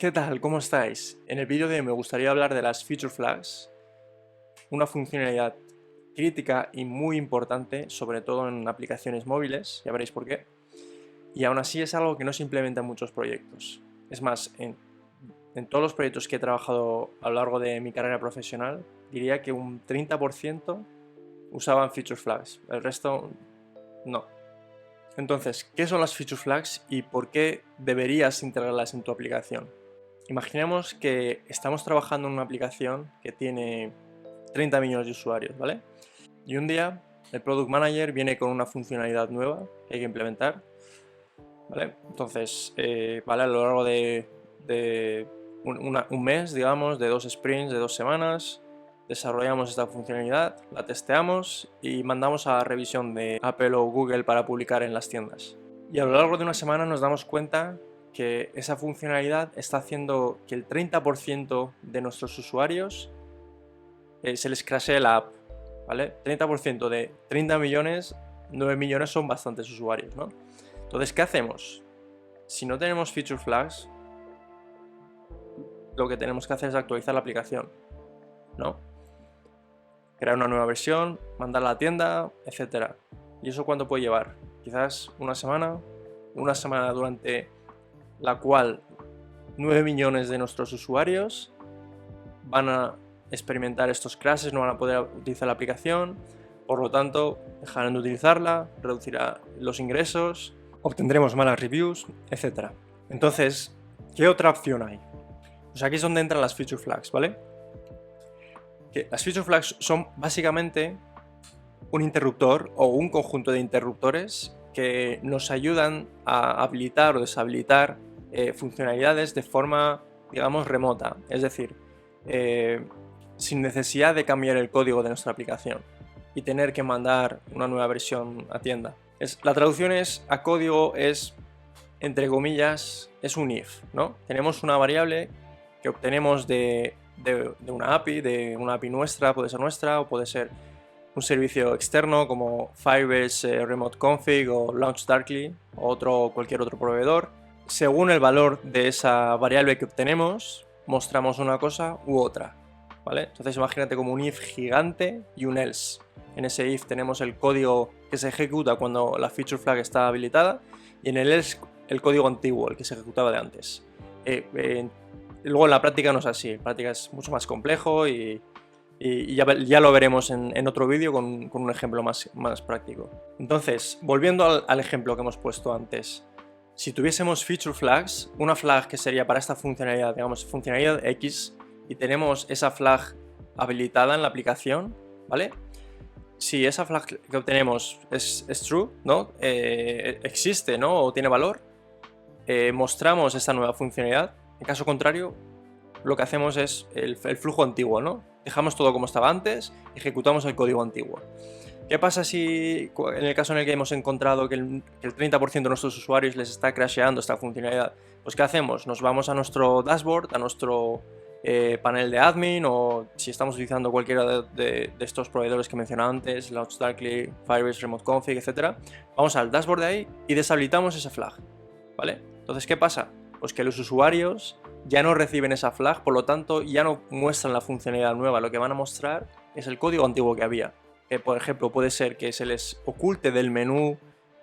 ¿Qué tal? ¿Cómo estáis? En el vídeo de hoy me gustaría hablar de las Feature Flags, una funcionalidad crítica y muy importante, sobre todo en aplicaciones móviles, ya veréis por qué, y aún así es algo que no se implementa en muchos proyectos. Es más, en todos los proyectos que he trabajado a lo largo de mi carrera profesional, diría que un 30% usaban Feature Flags, el resto no. Entonces, ¿qué son las Feature Flags y por qué deberías integrarlas en tu aplicación? Imaginemos que estamos trabajando en una aplicación que tiene 30 millones de usuarios, ¿vale? Y un día el Product Manager viene con una funcionalidad nueva que hay que implementar, ¿vale? Entonces, ¿vale? A lo largo de un mes, digamos, de 2 sprints, de 2 semanas, desarrollamos esta funcionalidad, la testeamos y mandamos a revisión de Apple o Google para publicar en las tiendas. Y a lo largo de una semana nos damos cuenta que esa funcionalidad está haciendo que el 30% de nuestros usuarios se les crashee la app, ¿vale? 30% de 30 millones, 9 millones son bastantes usuarios, ¿no? Entonces, ¿qué hacemos? Si no tenemos Feature Flags, lo que tenemos que hacer es actualizar la aplicación, ¿no? Crear una nueva versión, mandarla a la tienda, etc. ¿Y eso cuánto puede llevar? Quizás una semana durante la cual 9 millones de nuestros usuarios van a experimentar estos crashes, no van a poder utilizar la aplicación, por lo tanto dejarán de utilizarla, reducirá los ingresos, obtendremos malas reviews, etc. Entonces, ¿qué otra opción hay? Pues aquí es donde entran las Feature Flags, ¿vale? Que las Feature Flags son básicamente un interruptor o un conjunto de interruptores que nos ayudan a habilitar o deshabilitar funcionalidades de forma, digamos, remota, es decir, sin necesidad de cambiar el código de nuestra aplicación y tener que mandar una nueva versión a tienda. La traducción a código es, entre comillas, es un if, ¿no? Tenemos una variable que obtenemos de una API nuestra, puede ser nuestra o puede ser un servicio externo como Firebase Remote Config o LaunchDarkly o cualquier otro proveedor. Según el valor de esa variable que obtenemos, mostramos una cosa u otra, ¿vale? Entonces imagínate como un if gigante y un else. En ese if tenemos el código que se ejecuta cuando la feature flag está habilitada y en el else el código antiguo, el que se ejecutaba de antes. Luego en la práctica no es así, en práctica es mucho más complejo y ya lo veremos en otro vídeo con un ejemplo más práctico. Entonces, volviendo al ejemplo que hemos puesto antes, si tuviésemos Feature Flags, una flag que sería para esta funcionalidad, digamos, funcionalidad X, y tenemos esa flag habilitada en la aplicación, ¿vale? Si esa flag que obtenemos es true, ¿no? Existe, ¿no? O tiene valor, mostramos esta nueva funcionalidad. En caso contrario, lo que hacemos es el flujo antiguo, ¿no? Dejamos todo como estaba antes, ejecutamos el código antiguo. ¿Qué pasa si en el caso en el que hemos encontrado que el 30% de nuestros usuarios les está crasheando esta funcionalidad? Pues ¿qué hacemos? Nos vamos a nuestro dashboard, a nuestro panel de admin, o si estamos utilizando cualquiera de estos proveedores que mencioné antes, LaunchDarkly, Firebase Remote Config, etc. Vamos al dashboard de ahí y deshabilitamos esa flag, ¿vale? Entonces, ¿qué pasa? Pues que los usuarios ya no reciben esa flag, por lo tanto ya no muestran la funcionalidad nueva, lo que van a mostrar es el código antiguo que había. Que por ejemplo puede ser que se les oculte del menú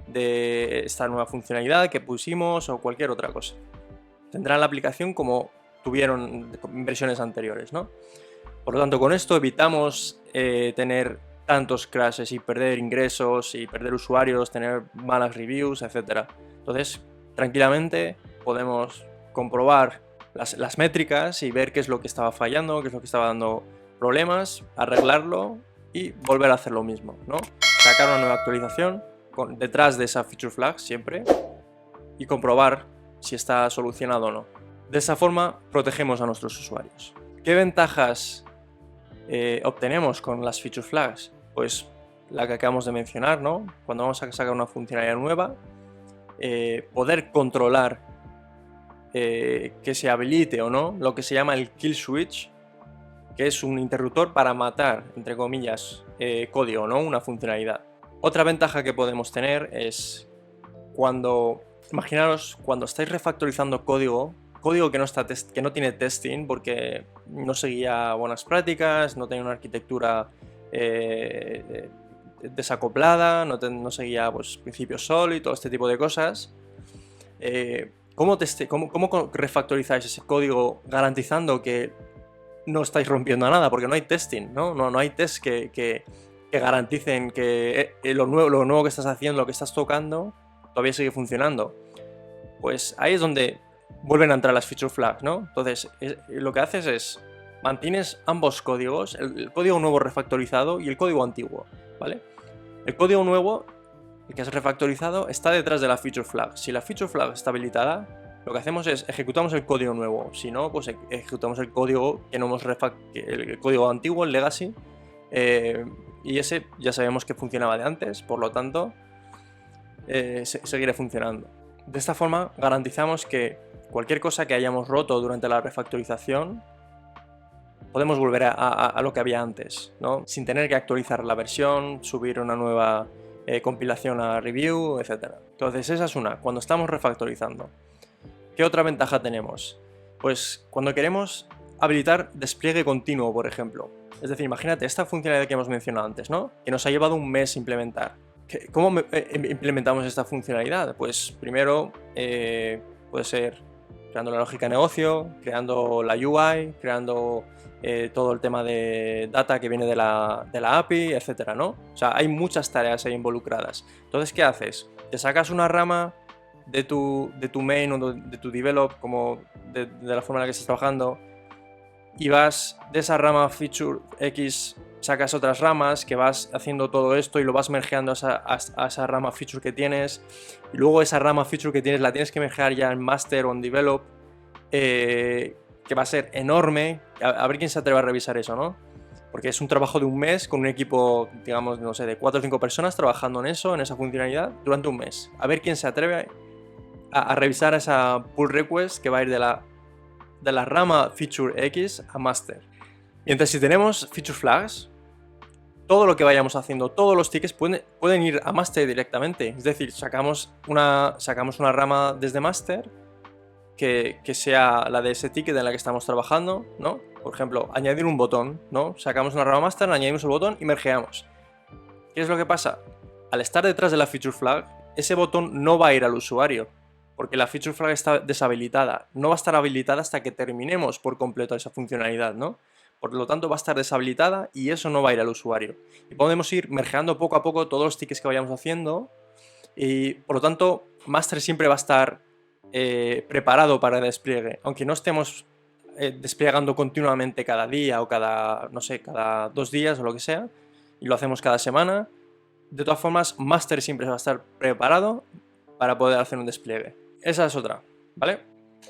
de esta nueva funcionalidad que pusimos o cualquier otra cosa. Tendrán la aplicación como tuvieron en versiones anteriores, ¿no? Por lo tanto, con esto evitamos tener tantos crashes y perder ingresos y perder usuarios, tener malas reviews, etc. Entonces, tranquilamente podemos comprobar las métricas y ver qué es lo que estaba fallando, qué es lo que estaba dando problemas, arreglarlo y volver a hacer lo mismo, ¿no? Sacar una nueva actualización detrás de esa feature flag siempre y comprobar si está solucionado o no. De esa forma protegemos a nuestros usuarios. ¿Qué ventajas obtenemos con las feature flags? Pues la que acabamos de mencionar, ¿no? Cuando vamos a sacar una funcionalidad nueva, poder controlar que se habilite o no lo que se llama el kill switch, que es un interruptor para matar, entre comillas, código, ¿no? Una funcionalidad. Otra ventaja que podemos tener es imaginaros cuando estáis refactorizando código código que no tiene testing porque no seguía buenas prácticas, no tenía una arquitectura desacoplada, no seguía pues, principios SOL y todo este tipo de cosas. ¿Cómo refactorizáis ese código garantizando que no estáis rompiendo nada? Porque no hay testing, ¿no? No hay tests que garanticen que lo nuevo que estás haciendo, lo que estás tocando, todavía sigue funcionando. Pues ahí es donde vuelven a entrar las feature flags, ¿no? Entonces, lo que haces es mantienes ambos códigos, el código nuevo refactorizado y el código antiguo, ¿vale? El código nuevo, el que es refactorizado, está detrás de la feature flag. Si la feature flag está habilitada, lo que hacemos es ejecutamos el código nuevo. Si no, pues ejecutamos el código que no hemos el código antiguo, el legacy, y ese ya sabemos que funcionaba de antes, por lo tanto, seguirá funcionando. De esta forma garantizamos que cualquier cosa que hayamos roto durante la refactorización podemos volver a lo que había antes, ¿no? Sin tener que actualizar la versión, subir una nueva compilación a review, etc. Entonces esa es una, cuando estamos refactorizando. ¿Qué otra ventaja tenemos? Pues cuando queremos habilitar despliegue continuo, por ejemplo. Es decir, imagínate esta funcionalidad que hemos mencionado antes, ¿no? Que nos ha llevado un mes implementar. ¿Cómo implementamos esta funcionalidad? Pues primero puede ser creando la lógica de negocio, creando la UI, creando todo el tema de data que viene de la API, etcétera, ¿no? O sea, hay muchas tareas ahí involucradas. Entonces, ¿qué haces? Te sacas una rama de tu main o de tu develop, como de la forma en la que estás trabajando, y vas de esa rama feature X, sacas otras ramas que vas haciendo todo esto y lo vas mergeando a esa rama feature que tienes, y luego esa rama feature que tienes la tienes que mergear ya en master o en develop, que va a ser enorme. A ver quién se atreve a revisar eso, ¿no? Porque es un trabajo de un mes con un equipo, digamos, no sé, de 4 o 5 personas trabajando en eso, en esa funcionalidad, durante un mes. A ver quién se atreve a revisar esa pull request que va a ir de la rama feature X a master. Mientras si tenemos feature flags, todo lo que vayamos haciendo, todos los tickets pueden ir a master directamente. Es decir, sacamos una rama desde master que sea la de ese ticket en la que estamos trabajando, ¿no? Por ejemplo, añadir un botón, ¿no? Sacamos una rama master, añadimos el botón y mergeamos. ¿Qué es lo que pasa? Al estar detrás de la feature flag, ese botón no va a ir al usuario, porque la feature flag está deshabilitada. No va a estar habilitada hasta que terminemos por completo esa funcionalidad, ¿no? Por lo tanto, va a estar deshabilitada y eso no va a ir al usuario. Y podemos ir mergeando poco a poco todos los tickets que vayamos haciendo y, por lo tanto, master siempre va a estar preparado para el despliegue. Aunque no estemos desplegando continuamente cada día o cada 2 días o lo que sea, y lo hacemos cada semana, de todas formas, master siempre va a estar preparado para poder hacer un despliegue. Esa es otra, ¿vale?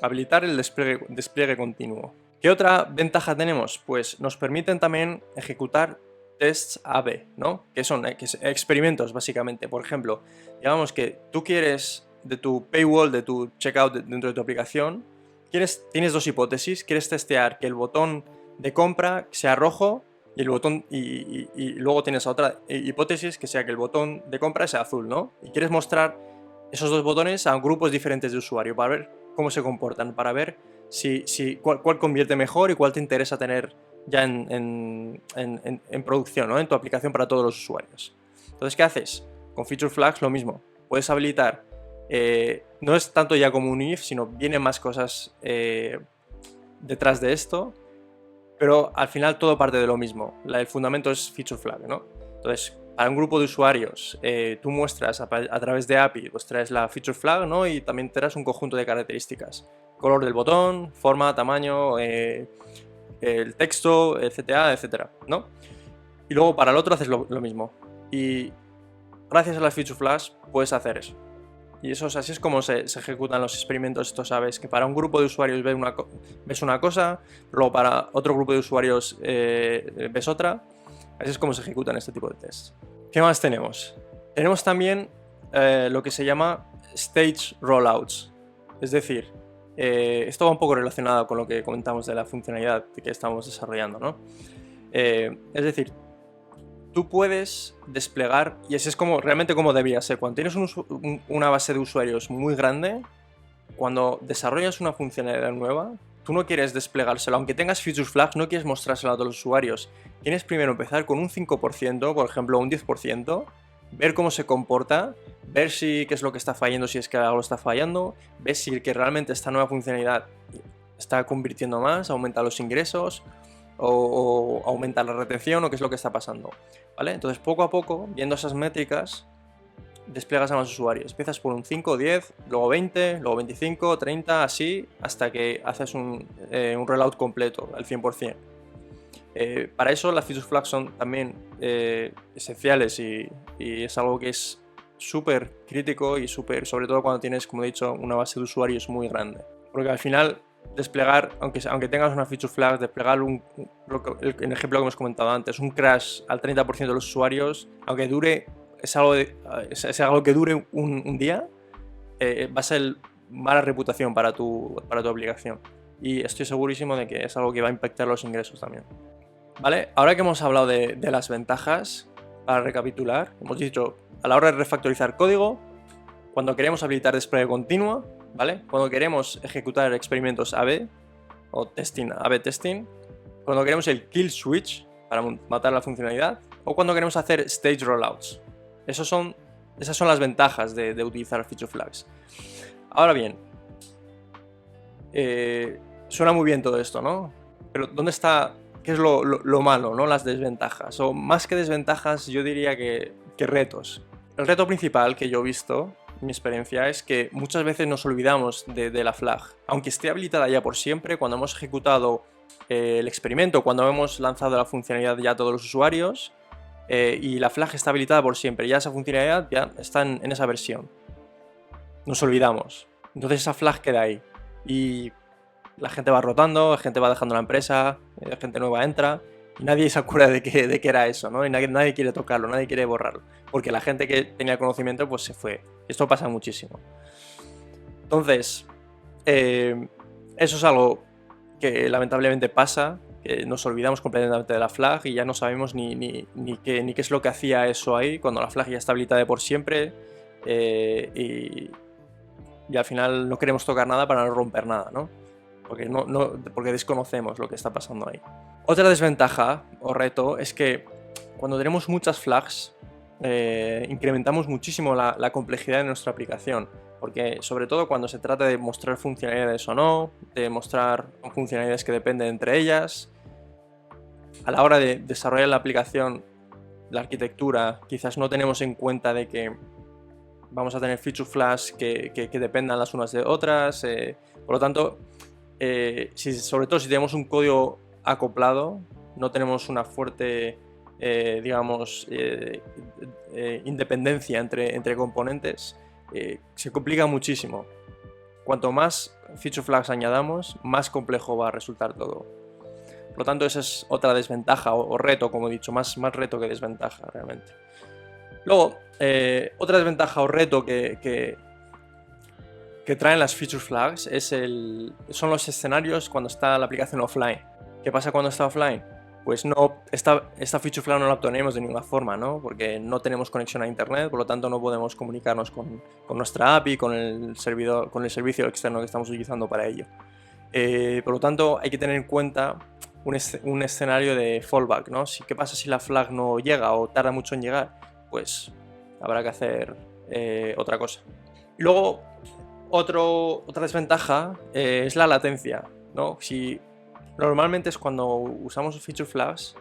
Habilitar el despliegue continuo. ¿Qué otra ventaja tenemos? Pues nos permiten también ejecutar tests AB, ¿no? Que son experimentos, básicamente. Por ejemplo, digamos que tú quieres de tu paywall, de tu checkout dentro de tu aplicación, tienes dos hipótesis. Quieres testear que el botón de compra sea rojo y luego tienes otra hipótesis que sea que el botón de compra sea azul, ¿no? Y quieres mostrar esos dos botones a grupos diferentes de usuario para ver cómo se comportan, para ver cuál convierte mejor y cuál te interesa tener ya en producción, ¿no? En tu aplicación para todos los usuarios. Entonces, ¿qué haces? Con feature flags lo mismo. Puedes habilitar, no es tanto ya como un if, sino vienen más cosas detrás de esto, pero al final todo parte de lo mismo. El fundamento es feature flag, ¿no? Entonces, para un grupo de usuarios, tú muestras a través de API, pues traes la feature flag, ¿no? Y también traes un conjunto de características. Color del botón, forma, tamaño, el texto, el CTA, etcétera, ¿no? Y luego para el otro haces lo mismo. Y gracias a las feature flags puedes hacer eso. Y así es como se ejecutan los experimentos. Esto sabes que para un grupo de usuarios ves una cosa, luego para otro grupo de usuarios ves otra. Así es como se ejecutan este tipo de tests. ¿Qué más tenemos? Tenemos también lo que se llama stage rollouts. Es decir, esto va un poco relacionado con lo que comentamos de la funcionalidad que estamos desarrollando, ¿no? Es decir, tú puedes desplegar, y así es realmente como debería ser. Cuando tienes una base de usuarios muy grande, cuando desarrollas una funcionalidad nueva, tú no quieres desplegárselo, aunque tengas feature flags, no quieres mostrárselo a todos los usuarios. Quieres primero empezar con un 5%, por ejemplo, un 10%, ver cómo se comporta, ver si qué es lo que está fallando, si es que algo está fallando, ver si que realmente esta nueva funcionalidad está convirtiendo más, aumenta los ingresos o aumenta la retención o qué es lo que está pasando, ¿vale? Entonces, poco a poco, viendo esas métricas, despliegas a los usuarios. Empiezas por un 5, 10, luego 20, luego 25, 30, así, hasta que haces un rollout completo, al 100%. Para eso las feature flags son también esenciales y es algo que es súper crítico y sobre todo cuando tienes, como he dicho, una base de usuarios muy grande. Porque al final desplegar, aunque tengas una feature flag, desplegar el ejemplo que hemos comentado antes, un crash al 30% de los usuarios, aunque dure, es algo que dure un día, va a ser mala reputación para tu aplicación. Y estoy segurísimo de que es algo que va a impactar los ingresos también. Vale, ahora que hemos hablado de las ventajas, para recapitular, hemos dicho, a la hora de refactorizar código, cuando queremos habilitar despliegue continuo, ¿vale? Cuando queremos ejecutar experimentos A/B o A/B testing, cuando queremos el kill switch para matar la funcionalidad, o cuando queremos hacer stage rollouts. Esas son las ventajas de utilizar feature flags. Ahora bien, suena muy bien todo esto, ¿no? Pero ¿dónde está? ¿Qué es lo malo, ¿no? Las desventajas. O más que desventajas, yo diría que retos. El reto principal que yo he visto, en mi experiencia, es que muchas veces nos olvidamos de la flag. Aunque esté habilitada ya por siempre, cuando hemos ejecutado el experimento, cuando hemos lanzado la funcionalidad ya a todos los usuarios, y la flag está habilitada por siempre, ya esa funcionalidad ya está en esa versión. Nos olvidamos. Entonces esa flag queda ahí. Y la gente va rotando, la gente va dejando la empresa, la gente nueva entra y nadie se acuerda de qué era eso, ¿no? Y nadie quiere tocarlo, nadie quiere borrarlo, porque la gente que tenía conocimiento pues se fue. Esto pasa muchísimo. Entonces, eso es algo que lamentablemente pasa, que nos olvidamos completamente de la flag y ya no sabemos ni qué es lo que hacía eso ahí, cuando la flag ya está habilitada de por siempre, y al final no queremos tocar nada para no romper nada, ¿no? Porque desconocemos lo que está pasando ahí. Otra desventaja o reto es que cuando tenemos muchas flags, incrementamos muchísimo la complejidad de nuestra aplicación, porque sobre todo cuando se trata de mostrar funcionalidades o no, de mostrar funcionalidades que dependen entre ellas, a la hora de desarrollar la aplicación, la arquitectura, quizás no tenemos en cuenta de que vamos a tener feature flags que dependan las unas de otras, por lo tanto, sobre todo si tenemos un código acoplado, no tenemos una fuerte, digamos, independencia entre componentes, se complica muchísimo. Cuanto más feature flags añadamos, más complejo va a resultar todo. Por lo tanto, esa es otra desventaja o reto, como he dicho, más reto que desventaja realmente. Luego, otra desventaja o reto que traen las feature flags son los escenarios cuando está la aplicación offline. ¿Qué pasa cuando está offline? Pues esta feature flag no la obtenemos de ninguna forma, ¿no? Porque no tenemos conexión a internet, por lo tanto no podemos comunicarnos con nuestra API, con el servicio externo que estamos utilizando para ello. Por lo tanto, hay que tener en cuenta un escenario de fallback, ¿no? ¿Qué pasa si la flag no llega o tarda mucho en llegar? Pues habrá que hacer otra cosa. Y luego, otra desventaja es la latencia, ¿no? Normalmente es cuando usamos feature flags,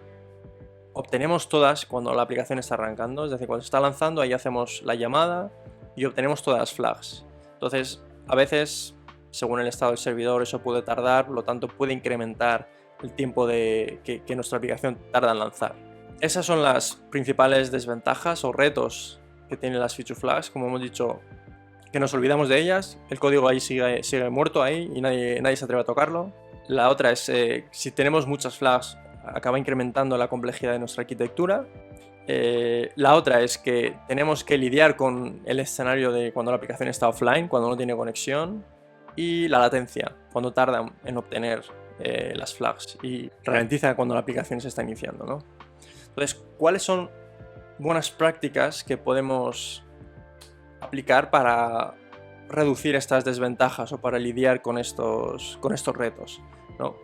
obtenemos todas cuando la aplicación está arrancando, es decir, cuando se está lanzando, ahí hacemos la llamada y obtenemos todas las flags. Entonces, a veces, según el estado del servidor, eso puede tardar, por lo tanto puede incrementar el tiempo que nuestra aplicación tarda en lanzar. Esas son las principales desventajas o retos que tienen las feature flags. Como hemos dicho, que nos olvidamos de ellas, el código ahí sigue muerto ahí y nadie se atreve a tocarlo. La otra es, si tenemos muchas flags, acaba incrementando la complejidad de nuestra arquitectura. La otra es que tenemos que lidiar con el escenario de cuando la aplicación está offline, cuando no tiene conexión. Y la latencia, cuando tarda en obtener las flags y ralentiza cuando la aplicación se está iniciando, ¿no? Entonces, ¿cuáles son buenas prácticas que podemos aplicar para reducir estas desventajas o para lidiar con estos retos, ¿no?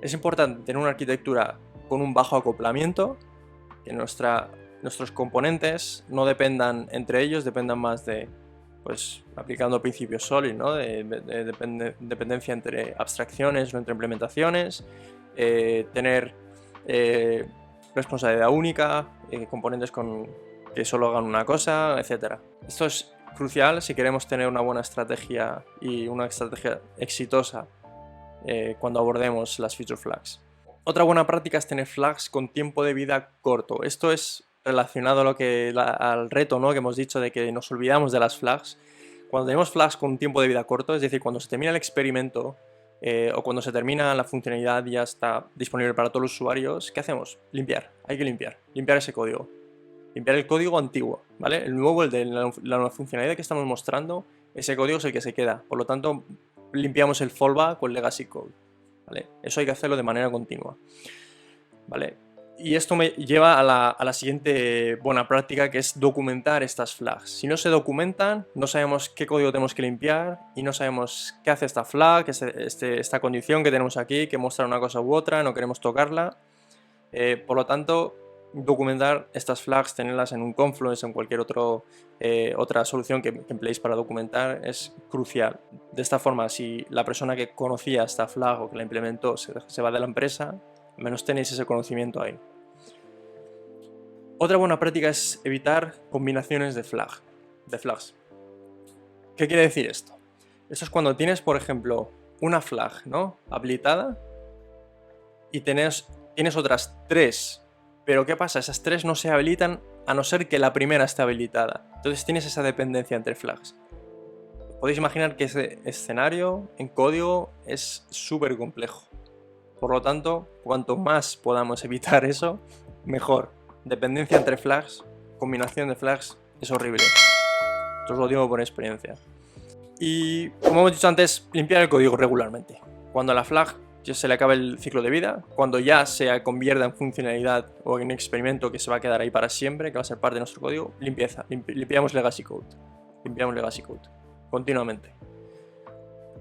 Es importante tener una arquitectura con un bajo acoplamiento, que nuestros componentes no dependan entre ellos, dependan más de, pues, aplicando principios SOLID, ¿no? de dependencia entre abstracciones o entre implementaciones, tener responsabilidad única, componentes que solo hagan una cosa, etc. Esto es crucial si queremos tener una buena estrategia y una estrategia exitosa cuando abordemos las feature flags. Otra buena práctica es tener flags con tiempo de vida corto. Esto es relacionado a al reto, ¿no?, que hemos dicho de que nos olvidamos de las flags. Cuando tenemos flags con un tiempo de vida corto, es decir, cuando se termina el experimento o cuando se termina la funcionalidad y ya está disponible para todos los usuarios, ¿qué hacemos? Limpiar. Hay que limpiar ese código. Limpiar el código antiguo, ¿vale? El nuevo, el de la funcionalidad que estamos mostrando, ese código es el que se queda. Por lo tanto, limpiamos el fallback con legacy code, ¿vale? Eso hay que hacerlo de manera continua, ¿vale? Y esto me lleva a la siguiente buena práctica, que es documentar estas flags. Si no se documentan, no sabemos qué código tenemos que limpiar y no sabemos qué hace esta flag, esta condición que tenemos aquí, que muestra una cosa u otra, no queremos tocarla. Por lo tanto, documentar estas flags, tenerlas en un Confluence o en cualquier otra solución que empleéis para documentar es crucial. De esta forma, si la persona que conocía esta flag o que la implementó se va de la empresa, al menos tenéis ese conocimiento ahí. Otra buena práctica es evitar combinaciones de flags. ¿Qué quiere decir esto? Esto es cuando tienes, por ejemplo, una flag, ¿no?, habilitada y tienes otras 3. Pero ¿qué pasa? Esas 3 no se habilitan a no ser que la primera esté habilitada. Entonces tienes esa dependencia entre flags. Podéis imaginar que ese escenario en código es súper complejo. Por lo tanto, cuanto más podamos evitar eso, mejor. Dependencia entre flags, combinación de flags, es horrible. Esto os lo digo por experiencia. Y como hemos dicho antes, limpiar el código regularmente. Cuando a la flag ya se le acabe el ciclo de vida, cuando ya se convierta en funcionalidad o en experimento que se va a quedar ahí para siempre, que va a ser parte de nuestro código, limpiamos legacy code. Limpiamos legacy code continuamente.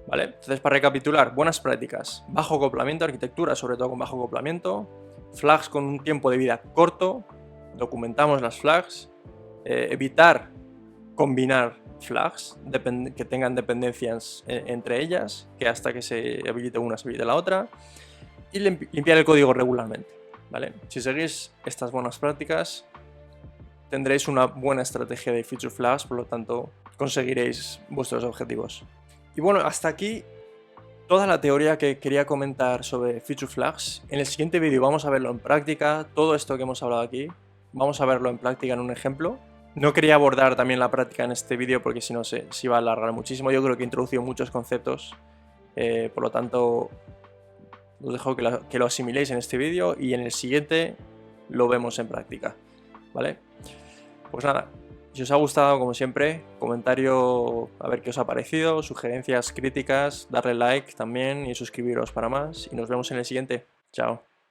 ¿Vale? Entonces, para recapitular, buenas prácticas: bajo acoplamiento, arquitectura sobre todo con bajo acoplamiento, flags con un tiempo de vida corto, documentamos las flags, evitar combinar flags que tengan dependencias entre ellas, que hasta que se habilite una se habilite la otra, y limpiar el código regularmente, ¿vale? Si seguís estas buenas prácticas, tendréis una buena estrategia de feature flags, por lo tanto conseguiréis vuestros objetivos. Y bueno, hasta aquí toda la teoría que quería comentar sobre feature flags. En el siguiente vídeo vamos a verlo en práctica, todo esto que hemos hablado aquí, vamos a verlo en práctica en un ejemplo. No quería abordar también la práctica en este vídeo porque si no se iba a alargar muchísimo. Yo creo que he introducido muchos conceptos, por lo tanto os dejo que lo asimiléis en este vídeo y en el siguiente lo vemos en práctica, ¿vale? Pues nada. Si os ha gustado, como siempre, comentario a ver qué os ha parecido, sugerencias, críticas, darle like también y suscribiros para más. Y nos vemos en el siguiente. Chao.